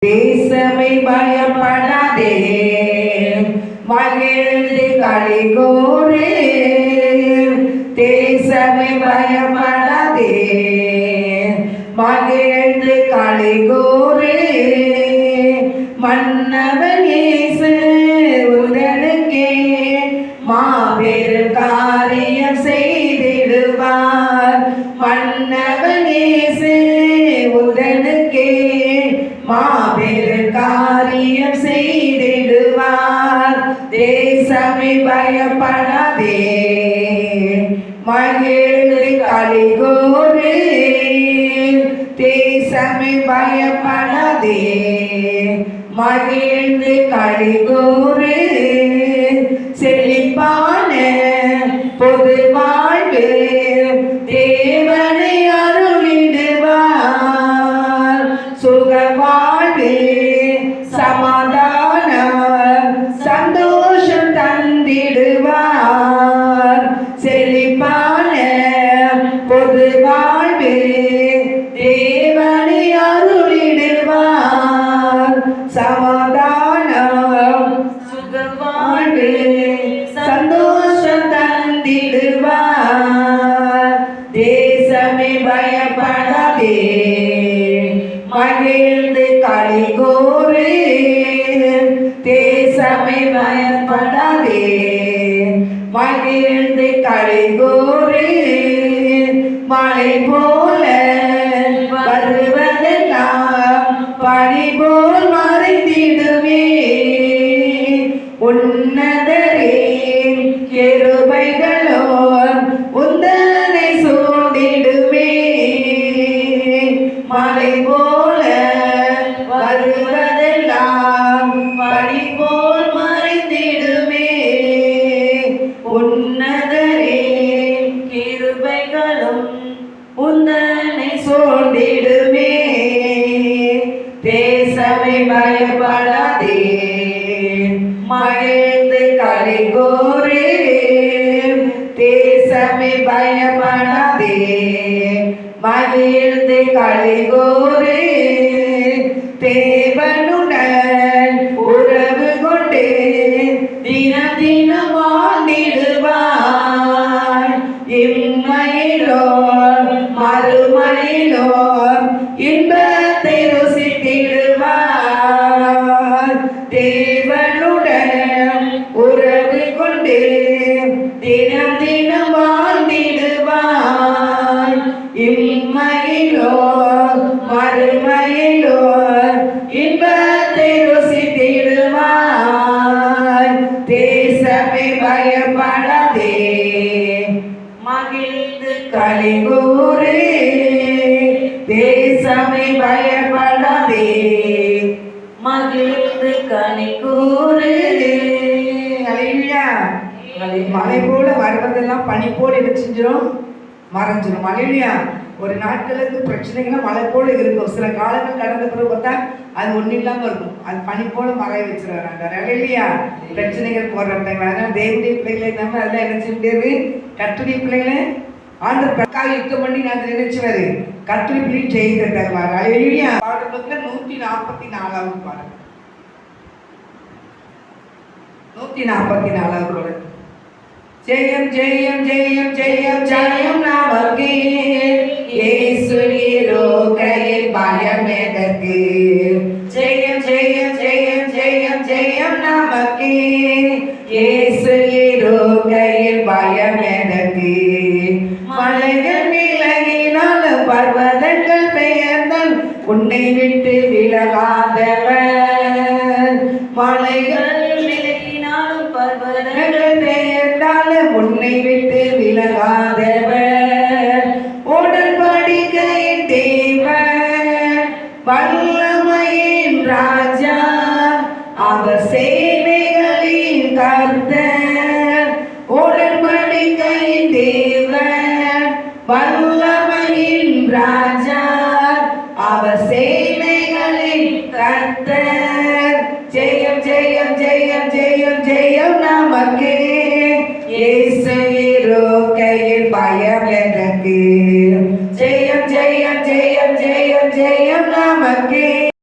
தேசமே பயப்படாதே, மகிழ்ந்து களிகூரு. தேசமே பயப்படாதே, மகிழ்ந்து களிகூரு. மன்னவன் இயேசு உடனுக்கே மாபெரும் காரியம் செய்திடுவார். மன்னவன் இயேசு உடனுக்கே மாபெரும் காரியம் செய்திடுவார். தேசமே பயப்படாதே, மகிழ்ந்து களிகூரு. தேசமே பயப்படாதே, மகிழ்ந்து களிகூரு. செழிப்பான பொது வாழ்வு தேவனை அருளிடுவார். சுக வாழ்வு சமாதானம் சந்தோஷம் தந்திடுவார். செழிப்பான பொது வாழ்வு தேவனை அருளிடுவார். சமாதானம் சுக வாழ்வு சந்தோஷம் தந்திடுவார். தேசமே பயப்படாதே, மகிழ்ந்து களிகூரு. தேசமே பயப்படாதே, மகிழ்ந்து களிகூரு. மழை போல வருவதெல்லாம் பனி போல் மறைந்திடுமே. உன்னதரே கிருபைகளோ உந்தனை சூழ்ந்திடுமே. மழை போல வருவதெல்லாம் பனி போல் மறைந்திடுமே. உன்னதரே கிருபைகளும் உந்தனை சூழ்ந்திடுமே. தேசமே பயப்படாதே, மகிழ்ந்து களிகூரு. தேசமே பயப்படாதே, மகிழ்ந்து களிகூரு. தேவனுடன் உறவு கொண்டு தினம் தினம் வாழ்ந்திடுவார். இம்மையிலோ மறுமையிலோ இன்பத்தை ருசித்திடுவார். தேவனுடன் உறவு கொண்டு தினம் தினம் வாழ்ந்திடுவார். இம்மையிலோ மறுமையிலோ இன்பத்தை ருசித்திடுவார். தேசமே பயப்படாதே, மகிழ்ந்து களிகூரு. தேசமே பயப்படாதே, மகிழ்ந்து களிகூரு. மழை போல வருவதெல்லாம் பனி போல என்ன செஞ்சிடும், மறைஞ்சிடும். மழையா ஒரு நாட்களுக்கு பிரச்சனைகள்லாம் மழை போல இருக்கும். சில காலங்கள் கடந்த பிறகு பார்த்தா அது ஒன்றும் இல்லாமல் இருக்கும். அது பனி போல மறைய வச்சிருவாங்க இல்லையா பிரச்சனைகள் போடுற டைம். அதனால தேவனுடைய பிள்ளைகளை நம்ம அதெல்லாம் என்ன செய்ய முடியாது. கட்டுரை பிள்ளைகளை ஆண்டு பக்காக யுத்தம் பண்ணி நான் நினைச்சுவாரு. கட்டுரை பிள்ளை செய்து தருவார். இல்லையா பாடலுக்குள்ள 144வது பாடல். 144வது பாடல். ஜெயம் ஜெயம் ஜெயம் ஜெயம் ஜெயம் நமக்கே, இயேசு இருக்கையில் பயம் எதற்கு. ஜெயம் ஜெயம் ஜெயம் ஜெயம் ஜெயம் நமக்கே, இயேசு இருக்கையில் பயம் எதற்கு. மலைகள் விலகினாலும் பர்வதங்கள் பெயர்ந்தால் உன்னை விட்டு விலகாதவர். மலைகள் விலகினாலும் பர்வதங்கள் பெயர்ந்தாலும் உன்னை விட்டு விலகாதவர். உடன்படிக்கையின் தேவன் வல்லமையின் ராஜா, அவர் சேனைகளின் கர்த்தர். உடன்படிக்கையின் தேவன் வல்லமையின் ராஜா, அவர் சேனைகளின் கர்த்தர். ஜெயம் ஜெயம் ஜெயம் ஜெயம் ஜெயம் நமக்கே, இயேசு இருக்கையில் பயம் எதற்கு. ஜெயம் ஜெயம் ஜெயம் ஜெயம் ஜெயம் நமக்கே,